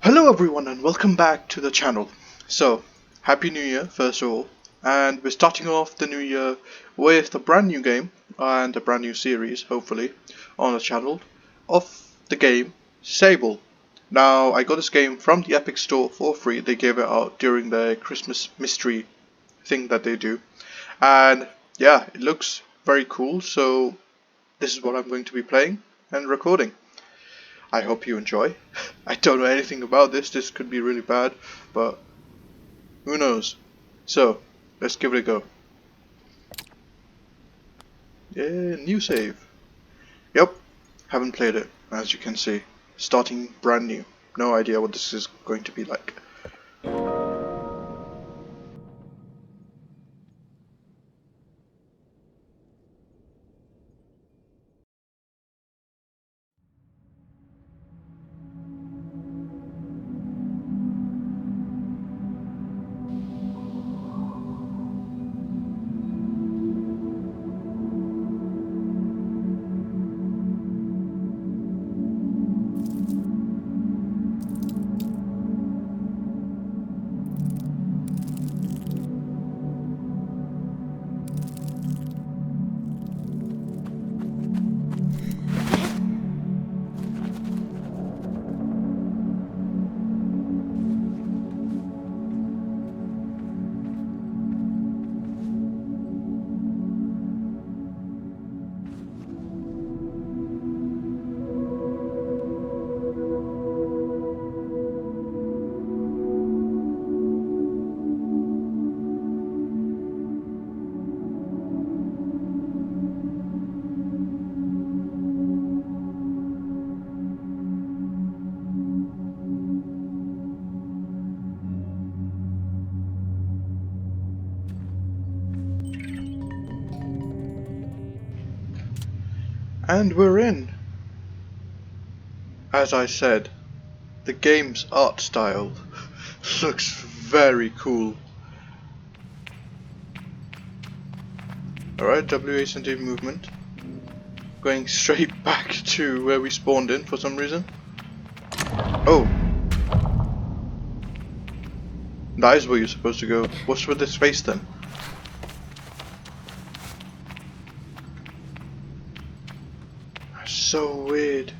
Hello everyone and welcome back to the channel. So, Happy New Year first of all, and we're starting off the new year with a brand new game and a brand new series, hopefully, on the channel of the game Sable. Now, I got this game from the Epic Store for free. They gave it out during the Christmas mystery thing that they do, and yeah, it looks very cool, so this is what I'm going to be playing and recording. I hope you enjoy. I don't know anything about this. This could be really bad, but who knows? So, let's give it a go. Yeah, new save. Yep, haven't played it, as you can see. Starting brand new. No idea what this is going to be like. And we're in. As I said, the game's art style looks very cool. Alright, WASD movement. Going straight back to where we spawned in for some reason. Oh. That is where you're supposed to go. What's with this face then? That's so weird.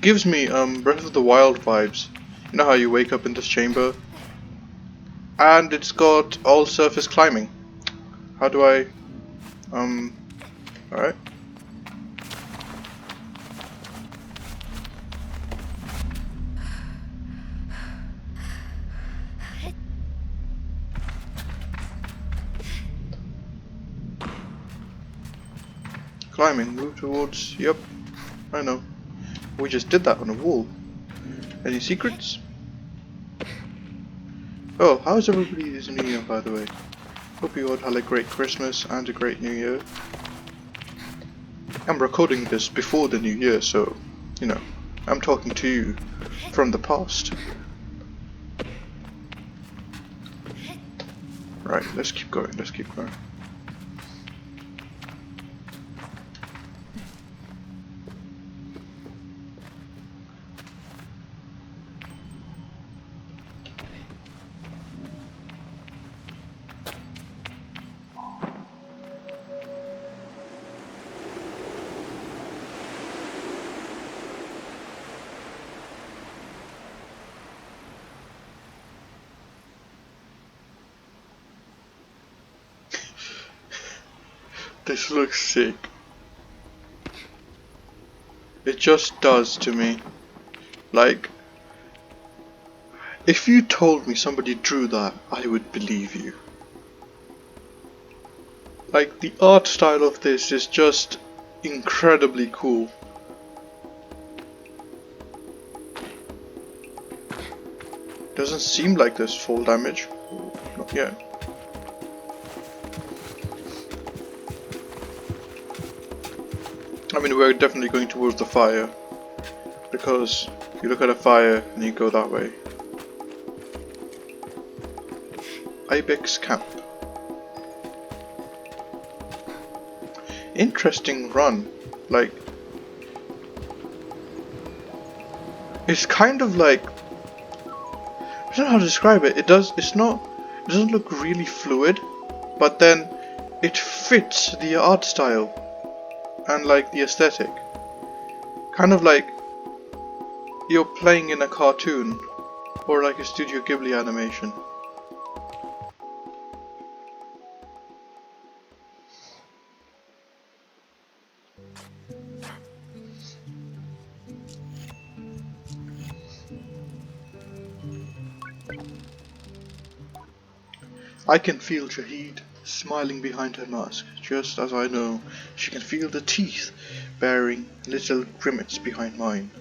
Gives me Breath of the Wild vibes. You know how you wake up in this chamber? And it's got all surface climbing. How do I alright. Climbing, move towards, yep, I know. We just did that on a wall. Any secrets? Oh, how's everybody's New Year, by the way? Hope you all had a great Christmas and a great New Year. I'm recording this before the New Year, so, you know, I'm talking to you from the past. Right, let's keep going, let's keep going. This looks sick. It just does to me. Like, if you told me somebody drew that, I would believe you. Like, the art style of this is just incredibly cool. Doesn't seem like there's fall damage. Not yet. I mean, we're definitely going towards the fire, because you look at a fire and you go that way. Ibex Camp. interesting run. Like, it's kind of like, I don't know how to describe it. It doesn't look really fluid, but then it fits the art style and like the aesthetic. Kind of like you're playing in a cartoon or like a Studio Ghibli animation. I can feel Shahid smiling behind her mask, just as I know she can feel the teeth bearing little grimace behind mine.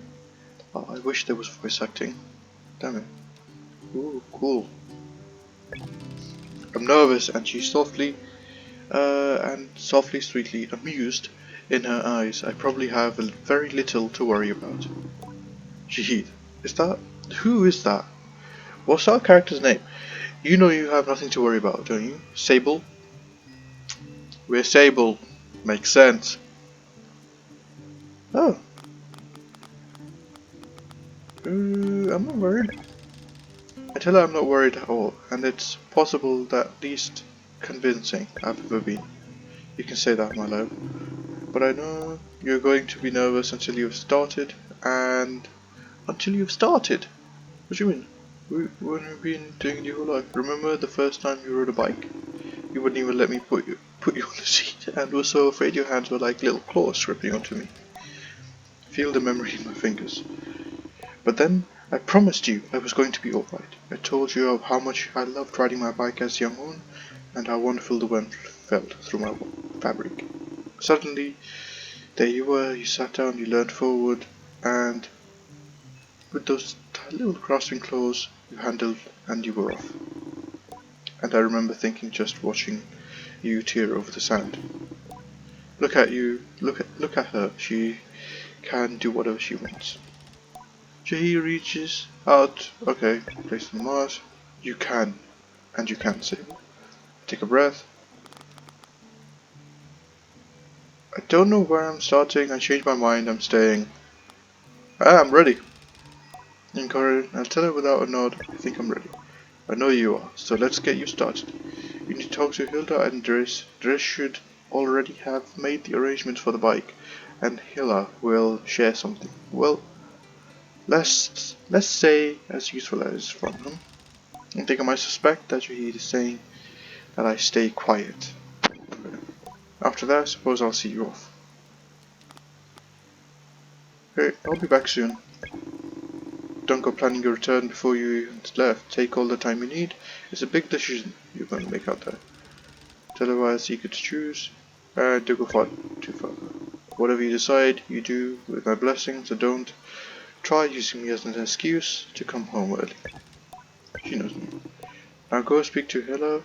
Oh, I wish there was voice acting. Damn it. Ooh, cool. I'm nervous, and she's softly, sweetly amused in her eyes. I probably have very little to worry about. Shahid, who is that? What's our character's name? You know you have nothing to worry about, don't you? Sable? We're Sable. Makes sense. Oh. I'm not worried. I tell her I'm not worried at all, and it's possible that least convincing I've ever been. You can say that, my love. But I know you're going to be nervous until you've started, and until you've started? What do you mean? When we've been doing it your whole life. Remember the first time you rode a bike? You wouldn't even let me put you on the seat, and were so afraid your hands were like little claws gripping onto me. Feel the memory in my fingers. But then I promised you I was going to be alright. I told you of how much I loved riding my bike as a young one, and how wonderful the wind felt through my fabric. Suddenly, there you were, you sat down, you leaned forward, and with those little grasping claws you handled, and you were off. And I remember thinking, just watching you tear over the sand. Look at you, look at her, she can do whatever she wants. She reaches out, okay, place on Mars. You can, and you can, Sable. Take a breath. I don't know where I'm starting, I changed my mind, I'm staying. I'm ready. Encouraged, I'll tell her without a nod, I think I'm ready. I know you are, so let's get you started. You need to talk to Hilda and Driss. Driss should already have made the arrangements for the bike, and Hilda will share something. Well, let's say as useful as from him. I think I might suspect that he is saying that I stay quiet. Okay. After that, I suppose I'll see you off. Hey, I'll be back soon. Don't go planning your return before you even left. Take all the time you need. It's a big decision you're going to make out there. Tell her why it's eager to choose, and don't go far too far. Whatever you decide, you do with my blessing, so don't try using me as an excuse to come home early. She knows me. Now go speak to Hilla.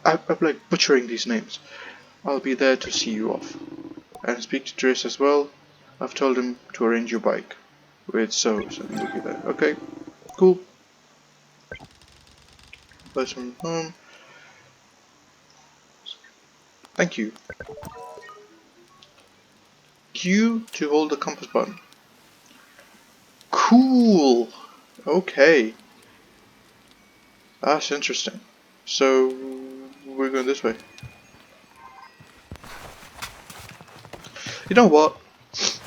I'm like butchering these names. I'll be there to see you off. And speak to Trace as well. I've told him to arrange your bike with so he'll be there. Okay, cool. Person home. Thank you. Q to hold the compass button. Cool. Okay. That's interesting. So we're going this way. You know what?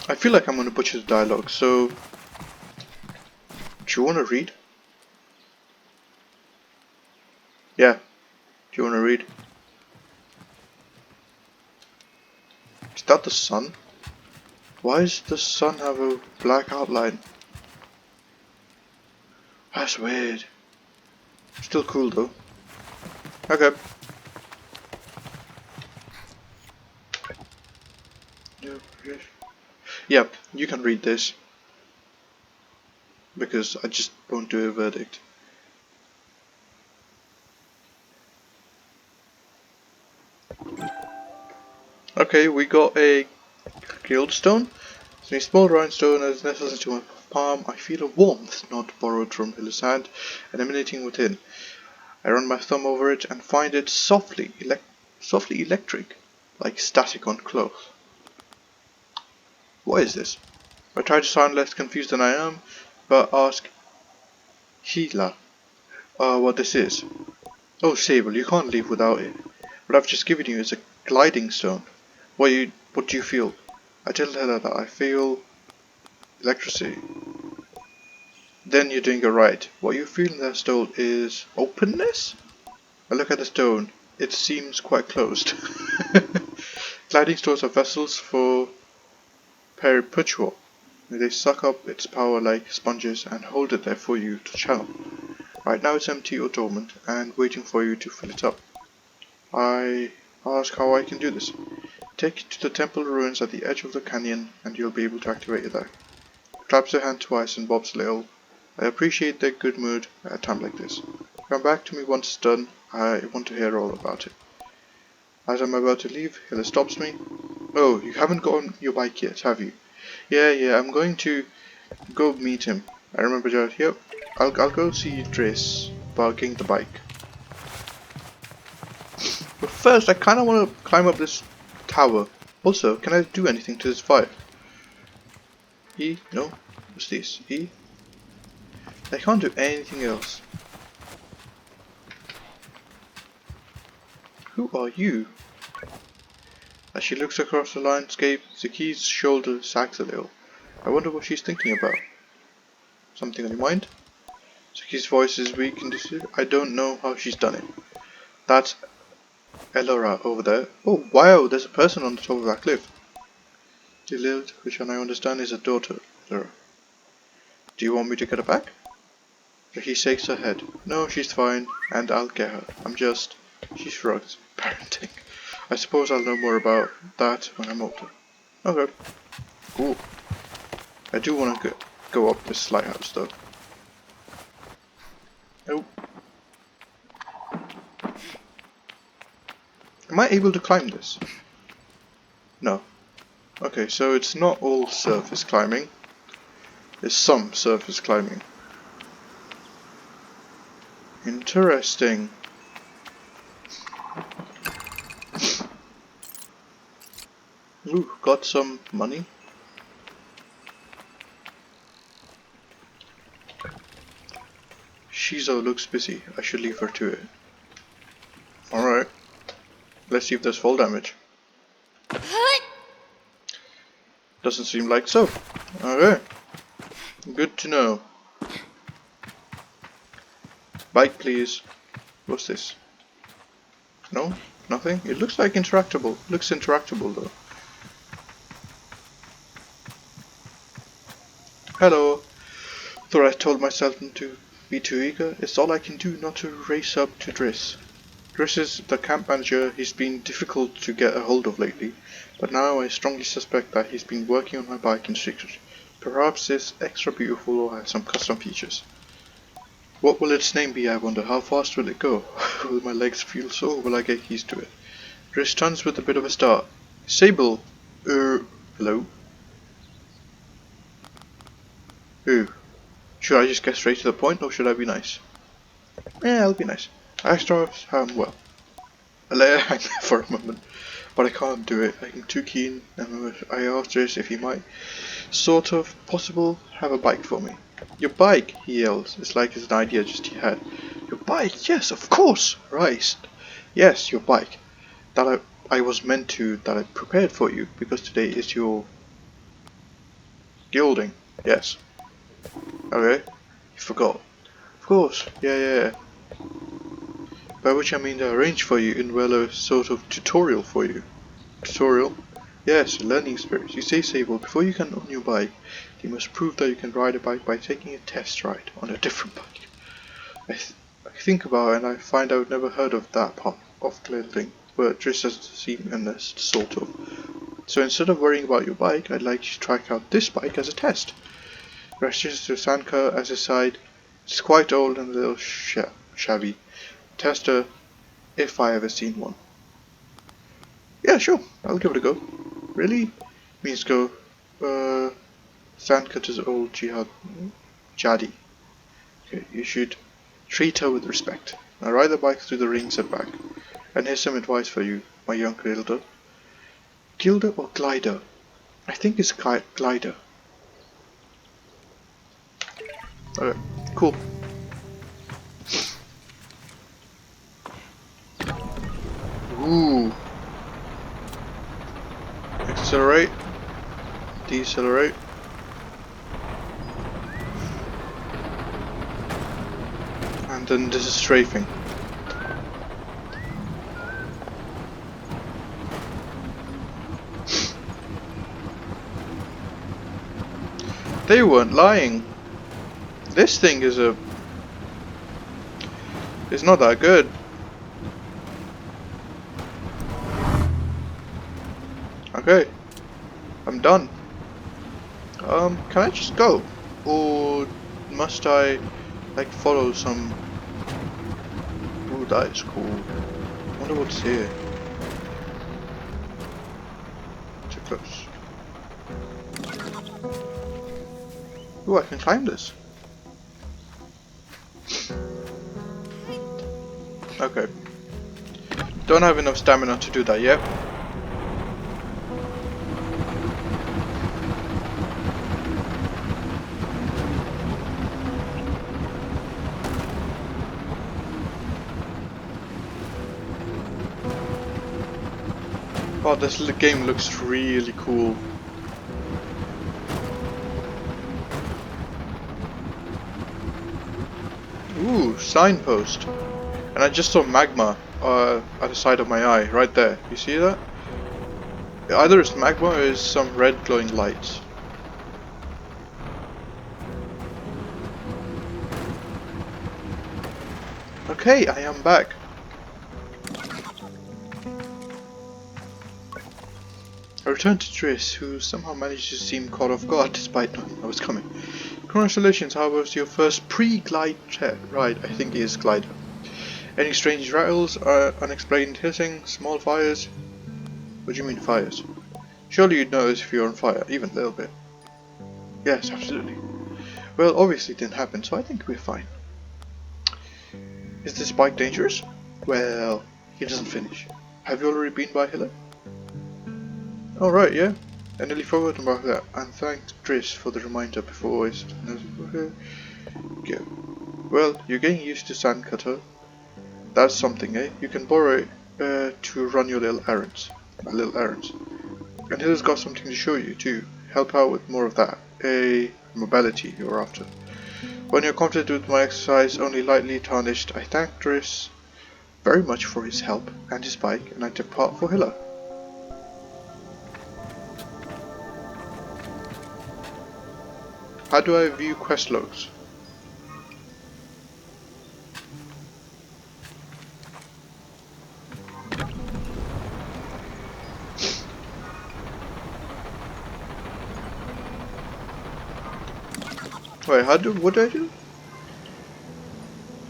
I feel like I'm going to butcher the dialogue, so do you want to read? Yeah. Do you want to read? Is that the sun? Why does the sun have a black outline? That's weird. Still cool though. Okay. Yeah, you can read this. Because I just won't do a verdict. Okay, we got a guildstone. It's a small rhinestone as nestles into my palm. I feel a warmth not borrowed from Hilla's hand and emanating within. I run my thumb over it and find it softly electric. like static on cloth. What is this? I try to sound less confused than I am, but ask Hila what this is. Oh, Sable, you can't leave without it. What I've just given you is a gliding stone. What do you feel? I tell her that I feel electricity. Then you're doing it right. What you feel in that stone is openness? I look at the stone. It seems quite closed. Gliding stones are vessels for perpetual. They suck up its power like sponges and hold it there for you to channel. Right now it's empty or dormant and waiting for you to fill it up. I ask how I can do this. Take it to the temple ruins at the edge of the canyon and you'll be able to activate it there. Claps her hand twice and bobs a little. I appreciate their good mood at a time like this. Come back to me once it's done. I want to hear all about it. As I'm about to leave, Hilla stops me. Oh, you haven't got on your bike yet, have you? Yeah, I'm going to go meet him. I remember that. Yep, I'll go see Trace about getting the bike. But first, I kind of want to climb up this tower. Also, can I do anything to this fire? E? No? What's this? E? I can't do anything else. Who are you? As she looks across the landscape, Zaki's shoulder sags a little. I wonder what she's thinking about. Something on your mind? Zaki's voice is weak and distant. I don't know how she's done it. That's Elora over there. Oh wow, there's a person on the top of that cliff. She lived, which I understand is a daughter. Do you want me to get her back? He shakes her head. No, she's fine, and I'll get her. She shrugs. Parenting. I suppose I'll know more about that when I'm older. Okay. Cool. I do want to go up this lighthouse though. Oh. Am I able to climb this? No. Okay, so it's not all surface climbing. There's some surface climbing. Interesting. Ooh, got some money. Shizo looks busy. I should leave her to it. Alright. Let's see if there's fall damage. Doesn't seem like so. Okay. Good to know. Bike please. What's this? No? Nothing? It looks like interactable. Looks interactable though. Hello. Thought I told myself not to be too eager. It's all I can do not to race up to Driss. Driss is the camp manager. He's been difficult to get a hold of lately, but now I strongly suspect that he's been working on my bike in secret. Perhaps it's extra beautiful or has some custom features. What will its name be, I wonder? How fast will it go? Will my legs feel sore? Will I get used to it? Driss turns with a bit of a start. Sable! Hello? Who? Should I just get straight to the point, or should I be nice? I'll be nice. I asked her how I'm well. I let her hang there for a moment, but I can't do it. I'm too keen. I asked Driss if he might, sort of, possible, have a bike for me. Your bike, he yells. It's like it's an idea just he had. Your bike, yes, of course. Right. Yes, your bike. That I was meant to, that I prepared for you, because today is your gilding. Yes. Okay. You forgot. Of course. Yeah. By which I mean I arranged for you in well a sort of tutorial for you. Tutorial? Yes, a learning experience. You say, Sable, before you can own your bike, you must prove that you can ride a bike by taking a test ride on a different bike. I think about it and I find I've never heard of that part of clothing, but Driss doesn't seem earnest, sort of. So instead of worrying about your bike, I'd like you to try out this bike as a test. Gestures to Sanka as his side. It's quite old and a little shabby. Test her if I ever seen one. Yeah, sure, I'll give it a go. Really? Means go. Sanka to old Jadi. Okay, you should treat her with respect. Now ride the bike through the rings and back. And here's some advice for you, my young Gilda. Gilder or glider? I think it's glider. Okay, cool. Ooh. Accelerate. Decelerate. And then this is strafing. They weren't lying. This thing is not that good. Okay, I'm done. Can I just go? Or must I, like, follow some... Ooh, that is cool. I wonder what's here. Too close. Ooh, I can climb this. Okay. Don't have enough stamina to do that yet. Oh, this game looks really cool. Ooh, signpost. And I just saw magma at the side of my eye, right there. You see that? Either it's magma or it's some red glowing lights. Okay, I am back. I returned to Triss, who somehow managed to seem caught off guard despite knowing I was coming. Congratulations, how was your first pre-glide ride? I think it is glider. Any strange rattles, unexplained hissing, small fires? What do you mean fires? Surely you'd notice if you're on fire, even a little bit. Yes, absolutely. Well, obviously it didn't happen, so I think we're fine. Is this bike dangerous? Well, he doesn't finish. Have you already been by Hiller? Oh right, yeah. I nearly forgot about that, and thanked Triss for the reminder before I yeah. Well, you're getting used to Sandcutter. That's something, eh? You can borrow it to run your little errands. And Hiller's got something to show you too. Help out with more of that. Mobility you're after. When you're confident with my exercise only lightly tarnished, I thank Triss very much for his help and his bike, and I depart for Hiller. How do I view quest logs? Wait, what do I do?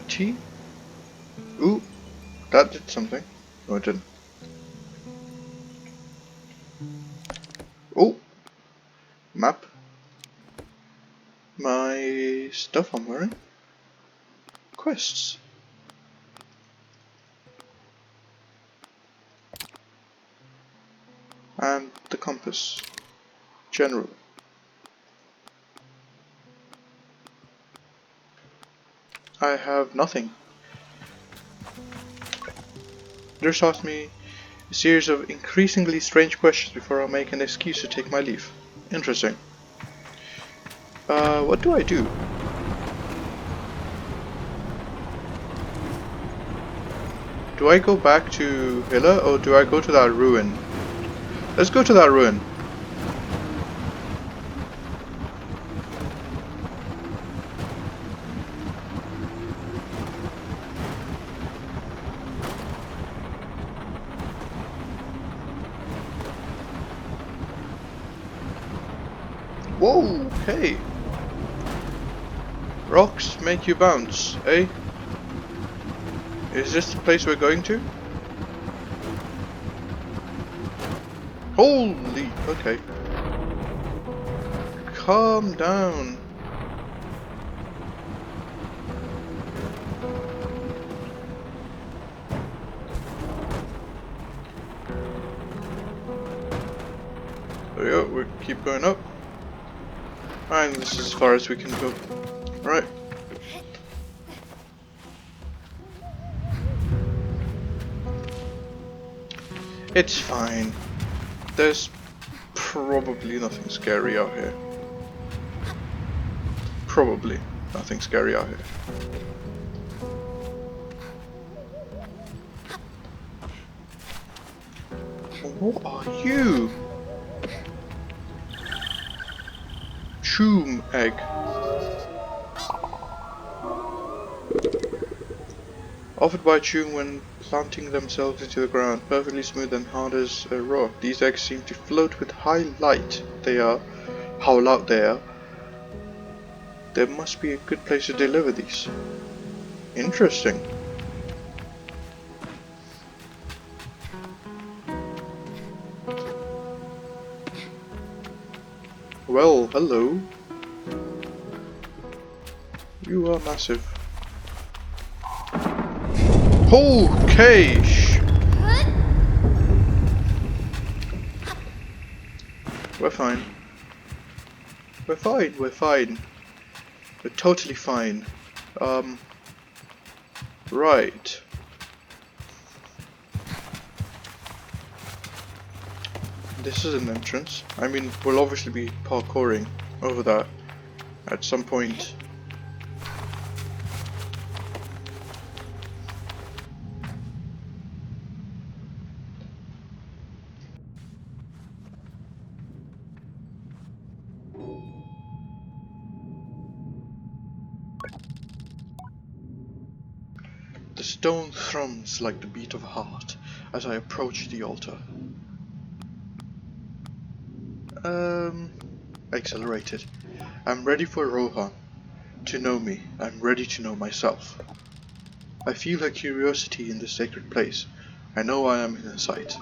T? Ooh, that did something. No, it didn't. Oh, map. My stuff I'm wearing. Quests. And the compass. General. I have nothing. Just asked me a series of increasingly strange questions before I make an excuse to take my leave. Interesting. What do I do? Do I go back to Hilla or do I go to that ruin? Let's go to that ruin. Whoa, okay. Rocks make you bounce, eh? Is this the place we're going to? Holy, okay. Calm down. we keep going up. And this is as far as we can go. Right. It's fine. There's probably nothing scary out here. Probably nothing scary out here. What are you? Choom egg. Offered by Choom when planting themselves into the ground, perfectly smooth and hard as a rock. These eggs seem to float with high light. How loud they are. There must be a good place to deliver these. Interesting. Well, hello. You are massive. Okay. We're fine. We're fine. We're fine. We're totally fine. Right. This is an entrance. I mean, we'll obviously be parkouring over that at some point. The stone thrums like the beat of a heart as I approach the altar. Accelerated. I'm ready for Rohan to know me. I'm ready to know myself. I feel her curiosity in this sacred place. I know I am in her sight.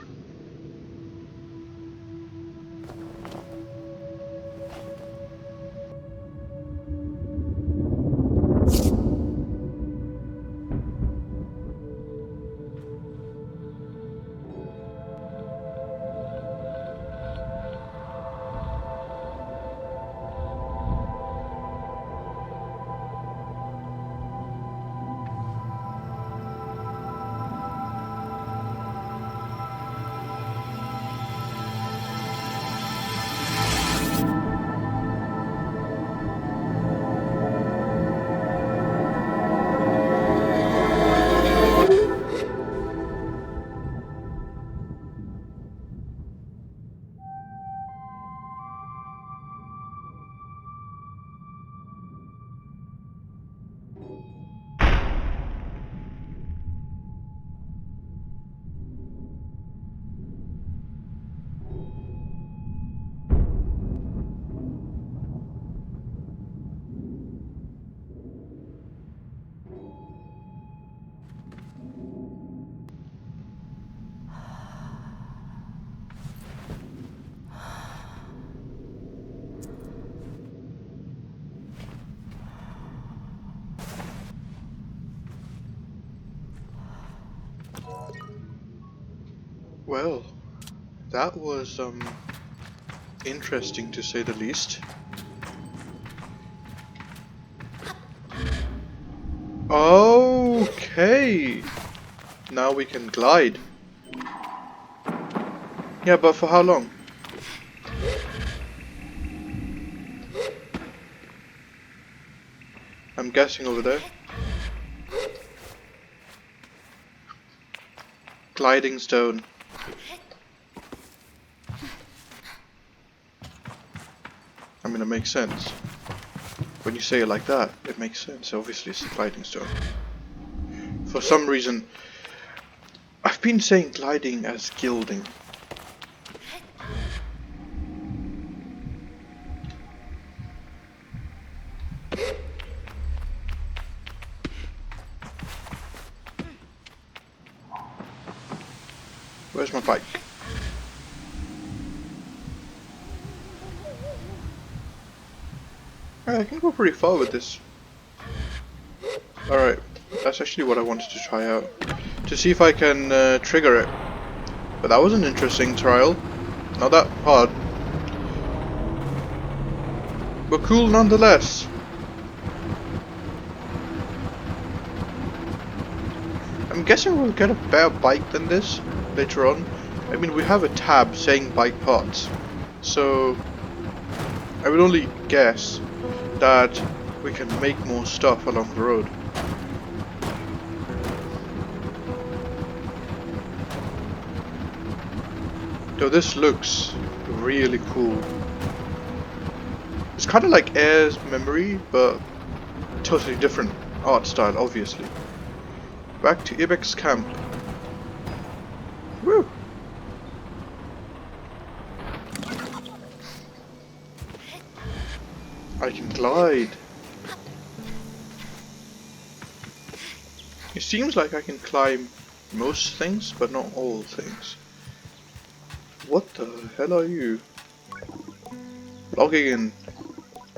Well, that was interesting to say the least. Okay, now we can glide. Yeah, but for how long? I'm guessing over there. Gliding stone. I mean, it makes sense. When you say it like that, it makes sense. Obviously, it's a gliding stone. For some reason, I've been saying gliding as gilding. Where's my bike? I can go pretty far with this. Alright, that's actually what I wanted to try out. To see if I can trigger it. But that was an interesting trial. Not that hard. but cool nonetheless. I'm guessing we'll get a better bike than this later on. I mean, we have a tab saying bike parts, so I would only guess that we can make more stuff along the road. Though this looks really cool. It's kind of like Air's Memory, but totally different art style, obviously. Back to Ibex camp. Woo! I can glide. It seems like I can climb most things, but not all things. What the hell are you? Logging in.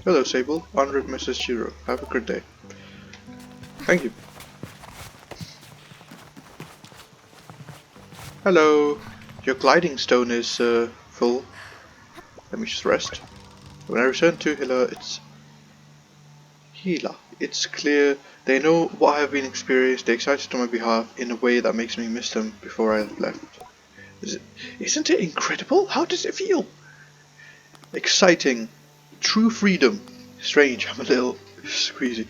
Hello Sable, honored Mrs. Shiro. Have a good day. Thank you. Hello. Your gliding stone is full. Let me just rest. When I return to Hila, it's clear they know what I have been experienced. They're excited on my behalf in a way that makes me miss them before I left. Isn't it incredible? How does it feel? Exciting. True freedom. Strange, I'm a little squeezy.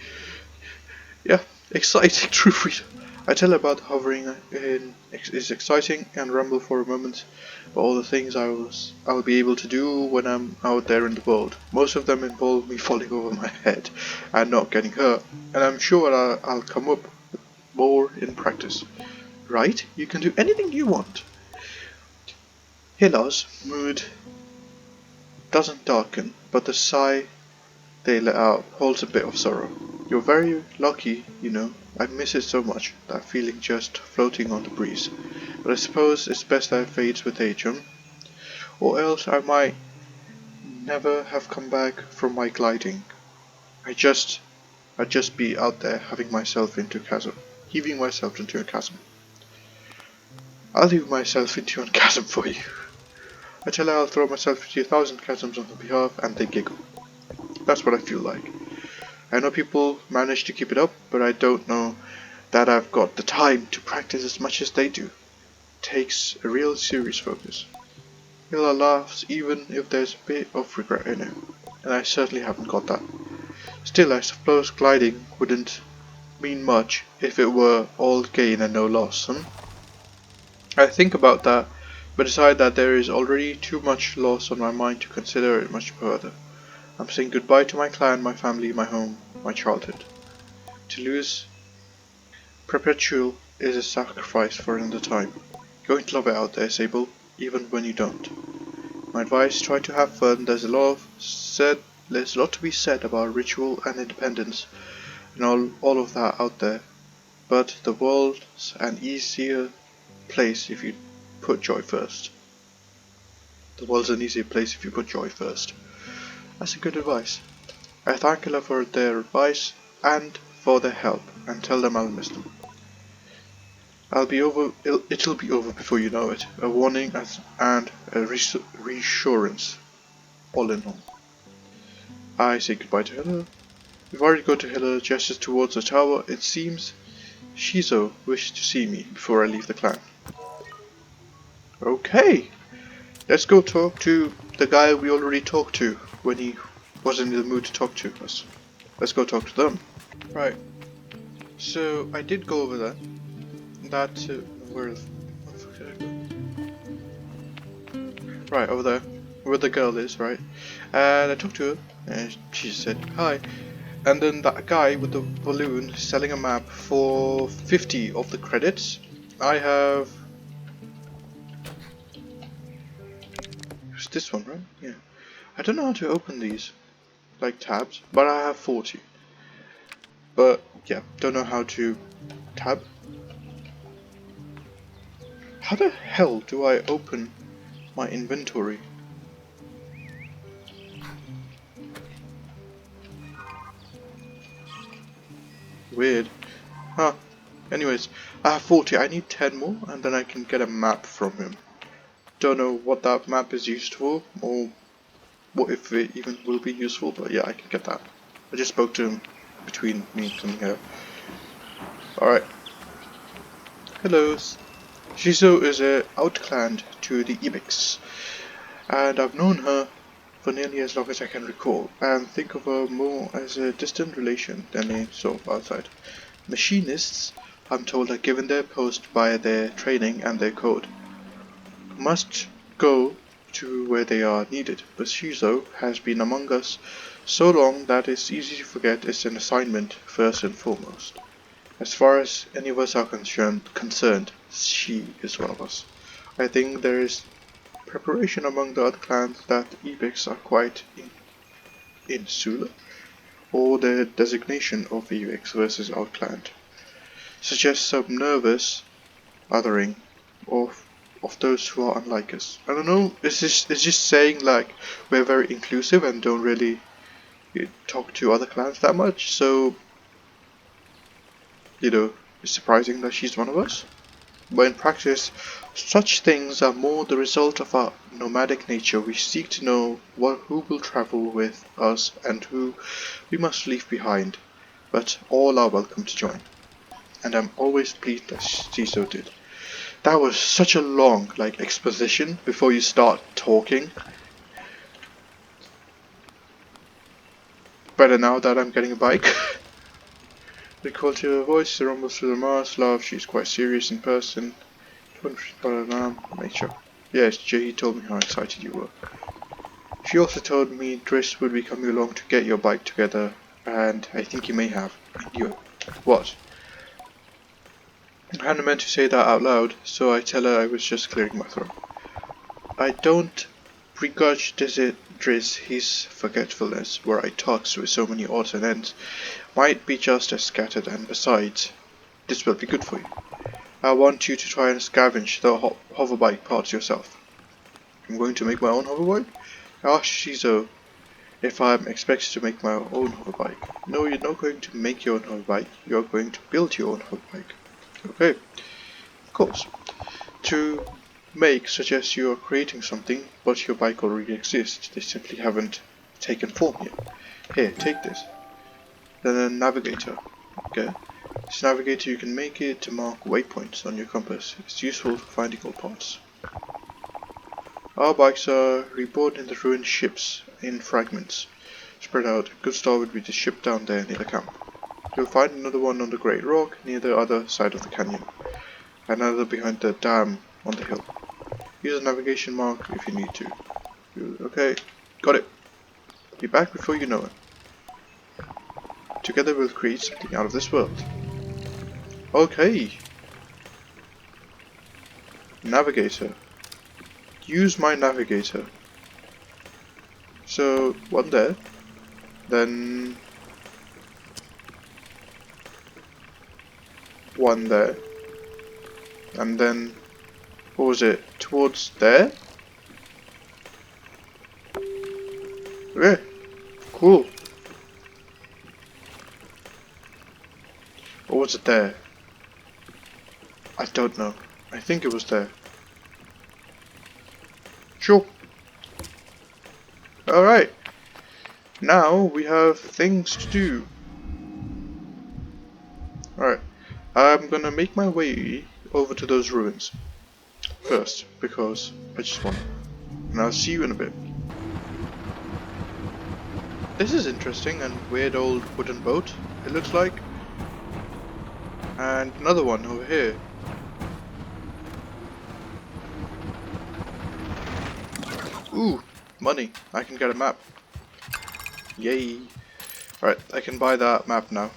Yeah, exciting, true freedom. I tell her about hovering is exciting and ramble for a moment about all the things I'll be able to do when I'm out there in the world. Most of them involve me falling over my head and not getting hurt, and I'm sure I'll come up with more in practice. Right? You can do anything you want. Hila's mood doesn't darken, but the sigh they let out holds a bit of sorrow. You're very lucky, you know. I miss it so much, that feeling just floating on the breeze. But I suppose it's best that it fades with age, or else I might never have come back from my gliding. I'd just be out there heaving myself into a chasm. I'll leave myself into a chasm for you. I tell her I'll throw myself into 1,000 chasms on her behalf, and they giggle. That's what I feel like. I know people manage to keep it up, but I don't know that I've got the time to practice as much as they do. It takes a real serious focus. Hila laughs even if there's a bit of regret in it, and I certainly haven't got that. Still, I suppose gliding wouldn't mean much if it were all gain and no loss, I think about that, but decide that there is already too much loss on my mind to consider it much further. I'm saying goodbye to my clan, my family, my home, my childhood. To lose Perpetual is a sacrifice for another time. You're going to love it out there, Sable, even when you don't. My advice, try to have fun. There's a lot to be said about ritual and independence and all of that out there. But the world's an easier place if you put joy first. The world's an easier place if you put joy first. That's a good advice. I thank Allah for their advice and for their help, and tell them I'll miss them. It'll be over before you know it. A warning and a reassurance, all in all. I say goodbye to Hila. Before I go to Hila, gestures towards the tower. It seems Shizo wished to see me before I leave the clan. Okay, let's go talk to the guy we already talked to when he wasn't in the mood to talk to us. Let's go talk to them. Right, so I did go over that. Where the fuck did I go? Right, over there, where the girl is, right? And I talked to her, and she said hi. And then that guy with the balloon selling a map for 50 of the credits. I have... It's this one, right? Yeah. I don't know how to open these, like tabs, but I have 40. But, yeah, don't know how to tab. How the hell do I open my inventory? Weird. Huh. Anyways, I have 40. I need 10 more, and then I can get a map from him. Don't know what that map is used for, or what if it even will be useful, but yeah, I can get that. I just spoke to him between me coming here. Alright. Hello. Shizo is outclassed to the Ibex, and I've known her for nearly as long as I can recall, and think of her more as a distant relation than a sort of outside. Machinists, I'm told, are given their post by their training and their code. Must go to where they are needed, but Shizo has been among us so long that it's easy to forget it's an assignment first and foremost. As far as any of us are concerned, she is one of us. I think there is preparation among the other clans that Ibex are quite insular, or the designation of Ibex versus outclassed suggests some nervous othering of those who are unlike us. I don't know, it's just saying like we're very inclusive and don't really talk to other clans that much, so it's surprising that she's one of us. But in practice, such things are more the result of our nomadic nature. We seek to know who will travel with us and who we must leave behind, but all are welcome to join. And I'm always pleased that she so did. That was such a long, exposition before you start talking. Better now that I'm getting a bike. The quality of her voice, the rumbles through the mask, laugh, she's quite serious in person. Nature. Yes, Jay told me how excited you were. She also told me Driss would be coming along to get your bike together, and I think he may have. You. What? I hadn't meant to say that out loud, so I tell her I was just clearing my throat. I don't begrudge Driss his forgetfulness, where I talks with so many odds and ends, might be just as scattered, and besides, this will be good for you. I want you to try and scavenge the hoverbike parts yourself. I'm going to make my own hoverbike? I asked Shizo if I'm expected to make my own hoverbike. No, you're not going to make your own hoverbike, you're going to build your own hoverbike. Okay, of course. To make suggests you are creating something, but your bike already exists, they simply haven't taken form yet. Here, take this. Then a navigator. Okay. This navigator, you can make it to mark waypoints on your compass. It's useful for finding all parts. Our bikes are reborn in the ruined ships in fragments. Spread out. A good start would be to ship down there near the camp. You'll find another one on the Great Rock near the other side of the canyon. Another behind the dam on the hill. Use a navigation mark if you need to. Okay, got it. Be back before you know it. Together we'll create something out of this world. Okay. Navigator. Use my navigator. So, one there. Then one there. And then, what was it? Towards there? Okay. Cool. Or was it there? I don't know. I think it was there. Sure. Alright. Now we have things to do. Alright. I'm gonna make my way over to those ruins first, because I just want to. And I'll see you in a bit. This is interesting and weird old wooden boat, it looks like. And another one over here. Ooh, money. I can get a map. Yay. Alright, I can buy that map now.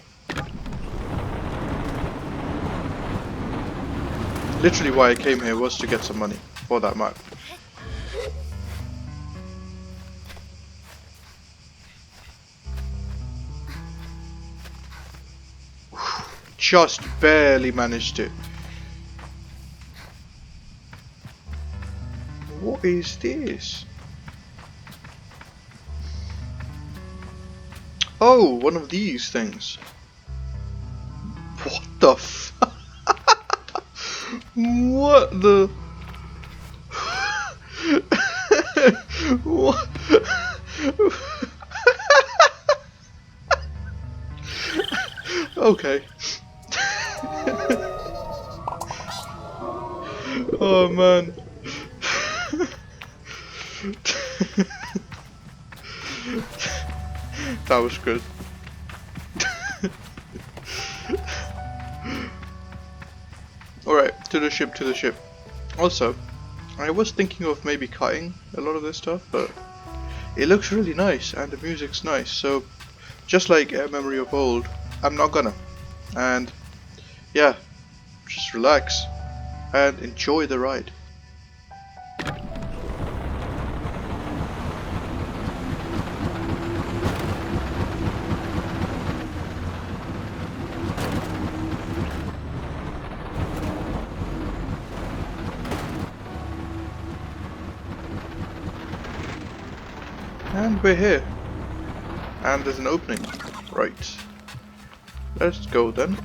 Literally why I came here was to get some money for that map. Just barely managed it. What is this? Oh, one of these things. What the f- What the What? Okay. Oh man. That was good. Alright, to the ship, to the ship. Also, I was thinking of maybe cutting a lot of this stuff, but it looks really nice and the music's nice, so just like A Memory of Old, I'm not gonna. And yeah, just relax and enjoy the ride. And we're here. And there's an opening. Right. Let's go then.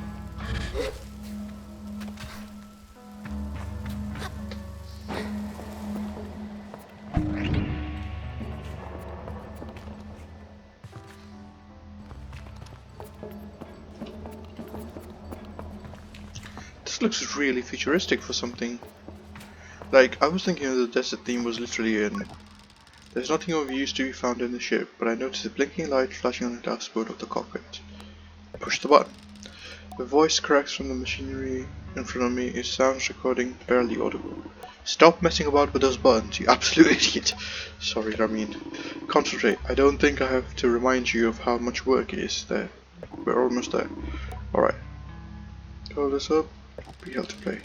This looks really futuristic for something. Like, I was thinking the desert theme was literally in. There's nothing of use to be found in the ship, but I noticed a blinking light flashing on the dashboard of the cockpit. Push the button. The voice cracks from the machinery in front of me. It sounds recording, barely audible. Stop messing about with those buttons, you absolute idiot. Sorry, Ramin. Concentrate. I don't think I have to remind you of how much work is there. We're almost there. Alright. Hold this up. Be held to play.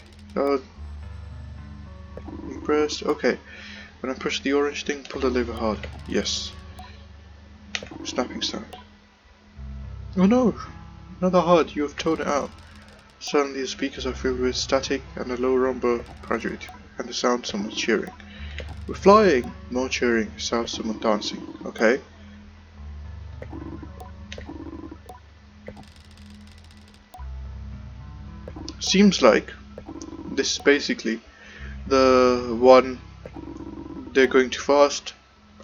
Press. Okay. When I push the orange thing, pull the lever hard. Yes. Snapping sound. Oh no! Another HUD, you have torn it out. Suddenly the speakers are filled with static and a low rumble graduate, and the sound of someone cheering. We're flying! More cheering, sound of someone dancing. Okay. Seems like this is basically the one they're going too fast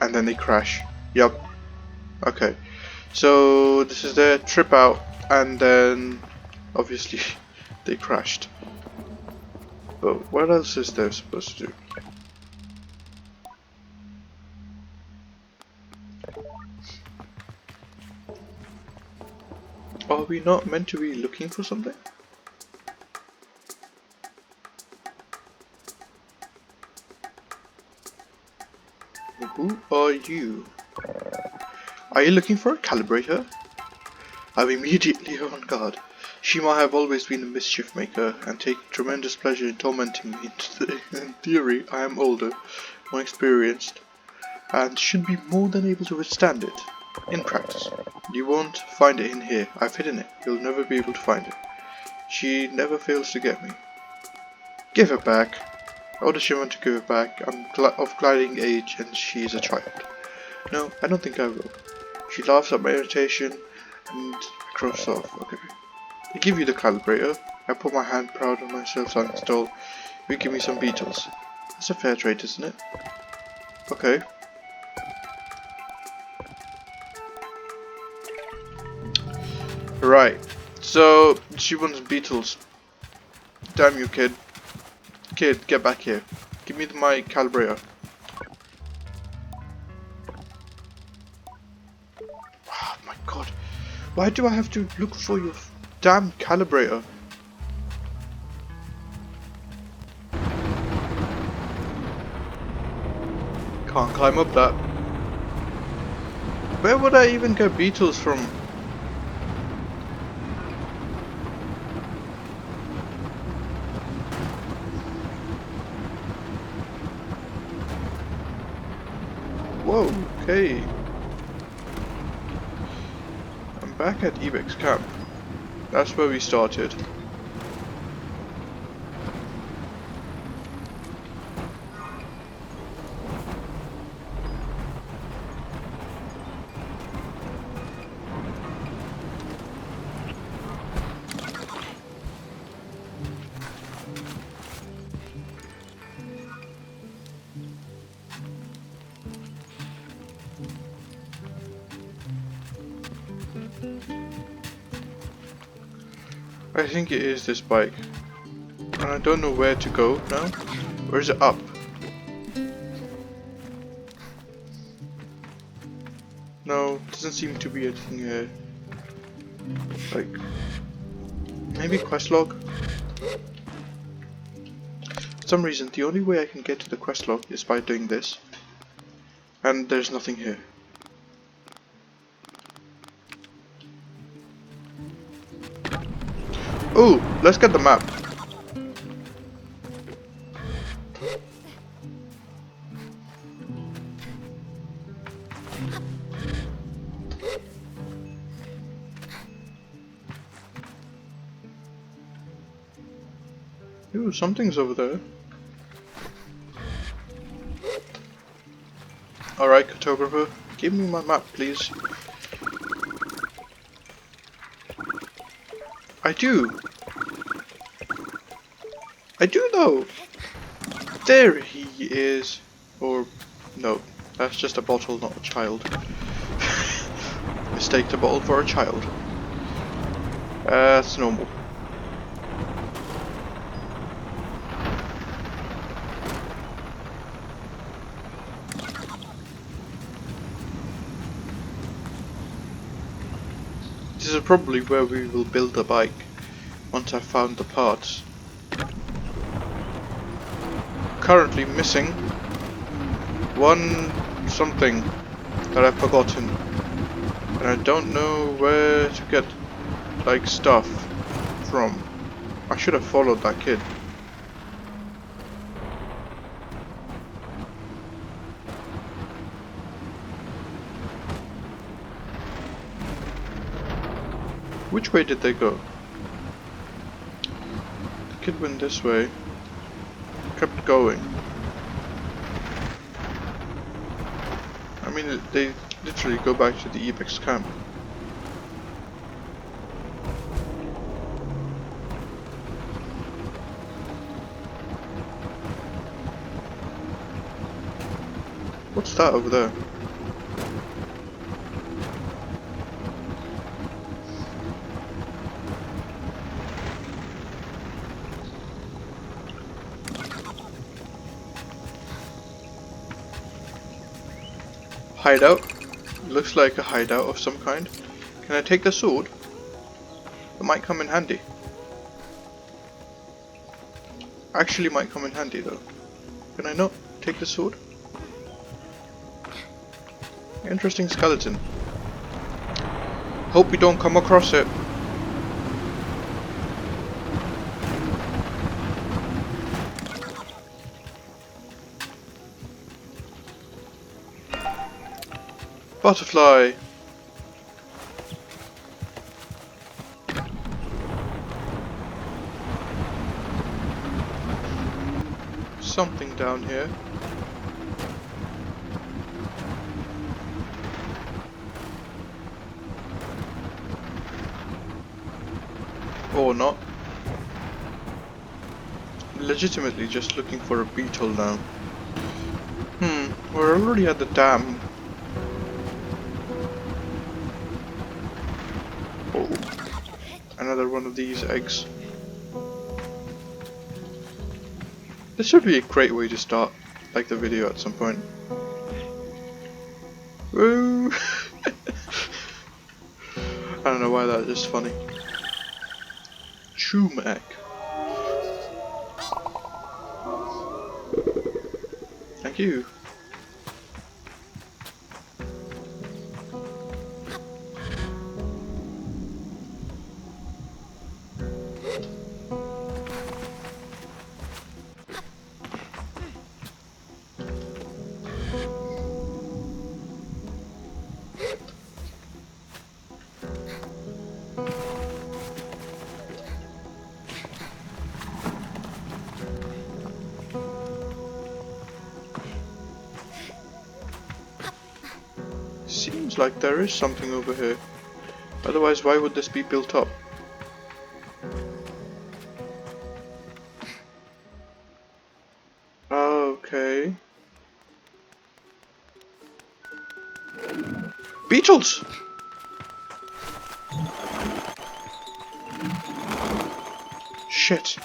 and then they crash. Yup. Okay. So this is their trip out and then obviously they crashed. But what else is there supposed to do? Are we not meant to be looking for something? Who are you? Are you looking for a calibrator? I'm immediately on guard. She might have always been a mischief maker and take tremendous pleasure in tormenting me. In theory, I am older, more experienced, and should be more than able to withstand it. In practice, you won't find it in here. I've hidden it. You'll never be able to find it. She never fails to get me. Give it back. How does she want to give it back? I'm of gliding age and she is a child. No, I don't think I will. She laughs at my irritation and cross off. Okay. I give you the calibrator. I put my hand proud on myself to uninstall. You give me some beetles. That's a fair trade, isn't it? Okay. Right. So she wants beetles. Damn you, kid. Kid, get back here. Give me my calibrator. Oh my god. Why do I have to look for your damn calibrator? Can't climb up that. Where would I even get beetles from? Whoa, okay. I'm back at Ibex camp. That's where we started. I think it is this bike. And I don't know where to go now. Or is it up? No, doesn't seem to be anything here. Like, maybe quest log? For some reason, the only way I can get to the quest log is by doing this. And there's nothing here. Oh, let's get the map. Ooh, something's over there. Alright, cartographer, give me my map, please. I do. I do though. There he is. Or, no, that's just a bottle, not a child. Mistake the bottle for a child. That's normal. This is probably where we will build a bike, once I've found the parts. Currently missing one something that I've forgotten. And I don't know where to get, like, stuff from. I should have followed that kid. Which way did they go? The kid went this way. Kept going. I mean, they literally go back to the Ibex camp. What's that over there? Hideout? Looks like a hideout of some kind. Can I take the sword? It might come in handy. Actually might come in handy though. Can I not take the sword? Interesting skeleton. Hope we don't come across it. Butterfly! Something down here. Or not. Legitimately just looking for a beetle now. We're already at the dam. Oh, another one of these eggs. This should be a great way to start, like, the video at some point. Woo! I don't know why that's just funny. Choom egg. Thank you. Seems like there is something over here. Otherwise, why would this be built up? Okay. Beetles! shit.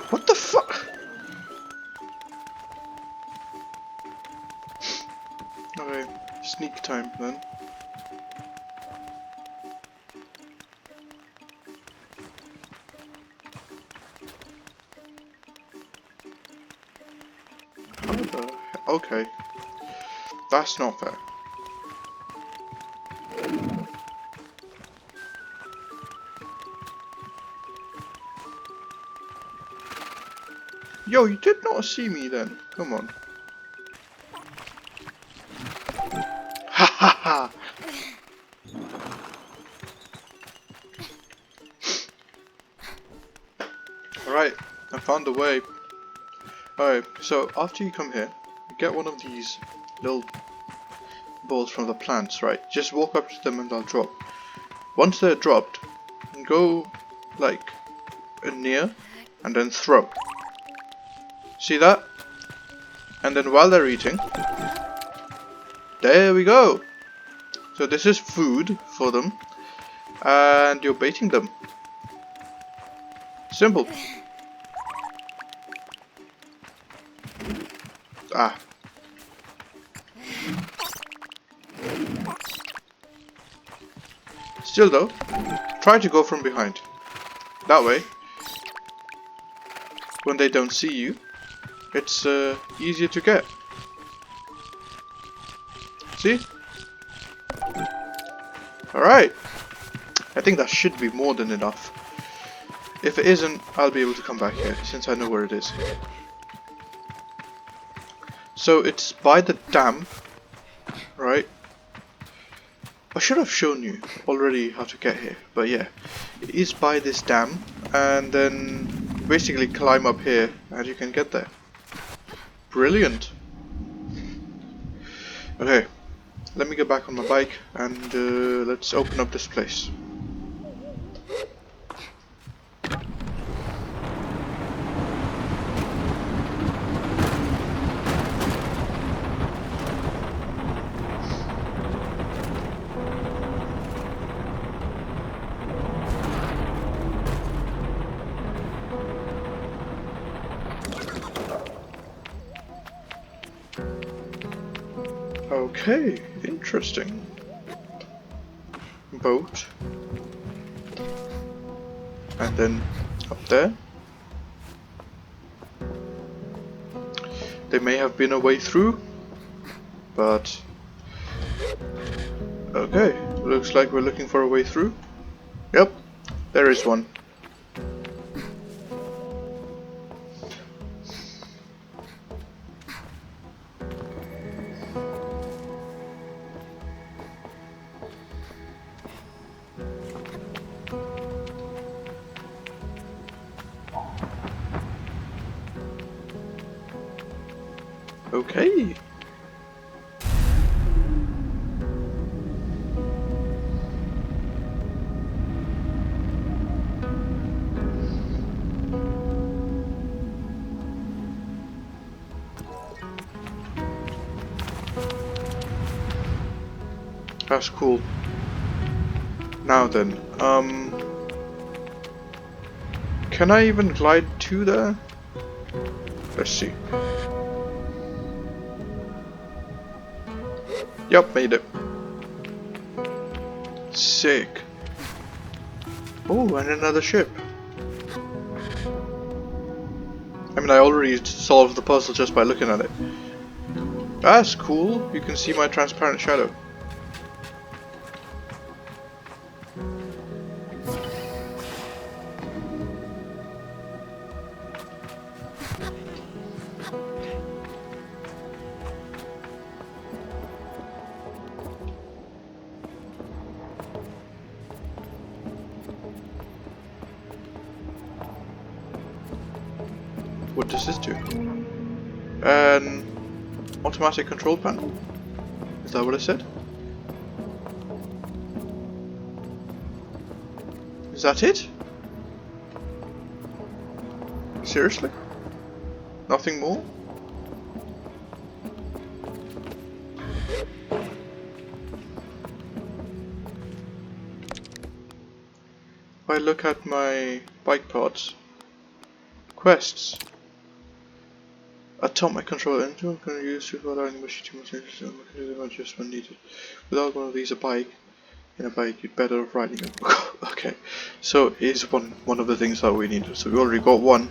What the fuck? Okay, sneak time then. Okay, that's not fair. Yo, you did not see me then. Come on. Ha ha ha! Alright, I found the way. Alright, so after you come here, you get one of these little balls from the plants, right? Just walk up to them and they'll drop. Once they're dropped, go like near and then throw. See that? And then while they're eating, there we go. So this is food for them, and you're baiting them. Simple. Ah. Still though, try to go from behind. That way, when they don't see you, it's easier to get. See? Alright. I think that should be more than enough. If it isn't, I'll be able to come back here, since I know where it is. So it's by the dam, right? I should have shown you already how to get here, but yeah. It is by this dam, and then basically climb up here, and you can get there. Brilliant! Okay, let me get back on my bike, and let's open up this place. Okay, interesting. Boat. And then up there. There may have been a way through, but okay, looks like we're looking for a way through. Yep, there is one. Okay. That's cool. Now then, can I even glide to there? Let's see. Yep, made it. Sick. Oh, and another ship. I mean, I already solved the puzzle just by looking at it. That's cool. You can see my transparent shadow. What does this do? An automatic control panel? Is that what it said? Is that it? Seriously? Nothing more? If I look at my bike parts, quests. Atomic control engine can be used to allow the machine to mechanism adjustment needed. Without one of these, a bike you'd better off riding it. Okay, so here's one of the things that we needed. So we already got one.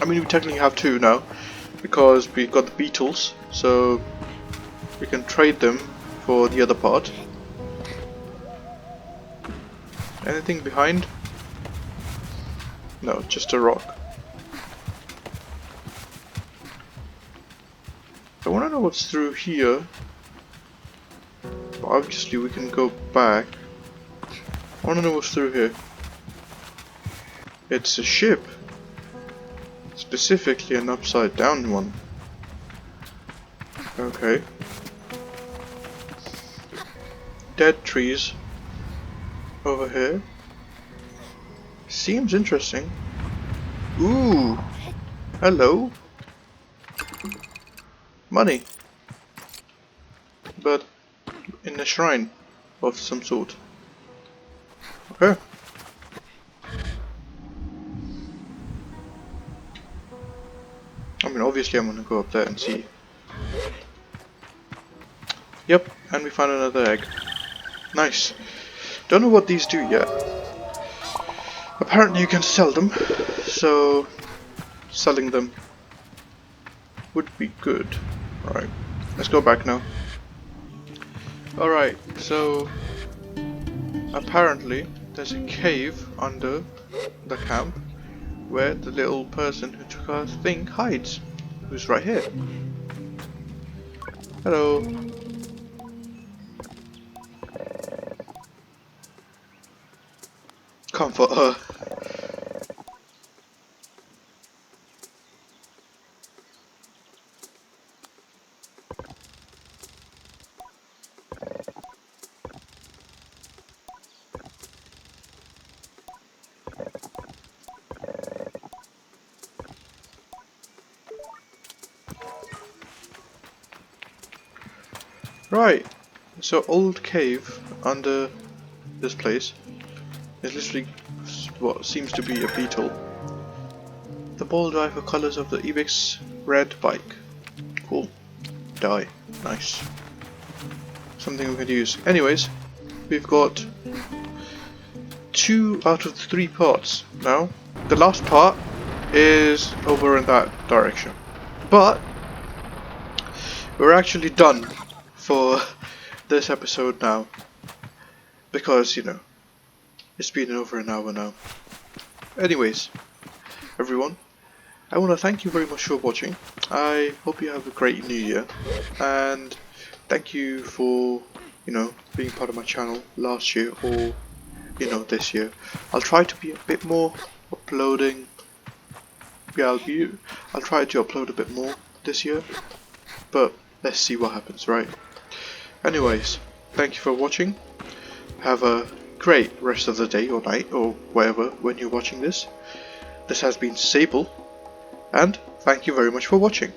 I mean, we technically have two now because we got the beetles, so we can trade them for the other part. Anything behind? No, just a rock. I want to know what's through here. But obviously we can go back. I want to know what's through here. It's a ship. Specifically an upside down one. Okay. Dead trees over here. Seems interesting. Ooh. Hello. Money. But in a shrine of some sort. Okay. I mean, obviously I'm gonna go up there and see. Yep, and we found another egg. Nice. Don't know what these do yet. Apparently you can sell them, so selling them would be good. Alright, let's go back now. Alright, so apparently there's a cave under the camp where the little person who took our thing hides, who's right here. Hello. Comfort her. Right, so old cave under this place is literally what seems to be a beetle. The ball driver colors of the Ebix red bike. Cool. Die. Nice. Something we could use. Anyways, we've got 2 out of the 3 parts now. The last part is over in that direction. But we're actually done for this episode now, because, you know, it's been over an hour now. Anyways, everyone, I want to thank you very much for watching. I hope you have a great new year, and thank you for, you know, being part of my channel last year or, you know, this year. I'll try to be a bit more uploading. Yeah, I'll try to upload a bit more this year, but let's see what happens, right? Anyways, thank you for watching. Have a great rest of the day or night or wherever when you're watching this. This has been Sable, and thank you very much for watching.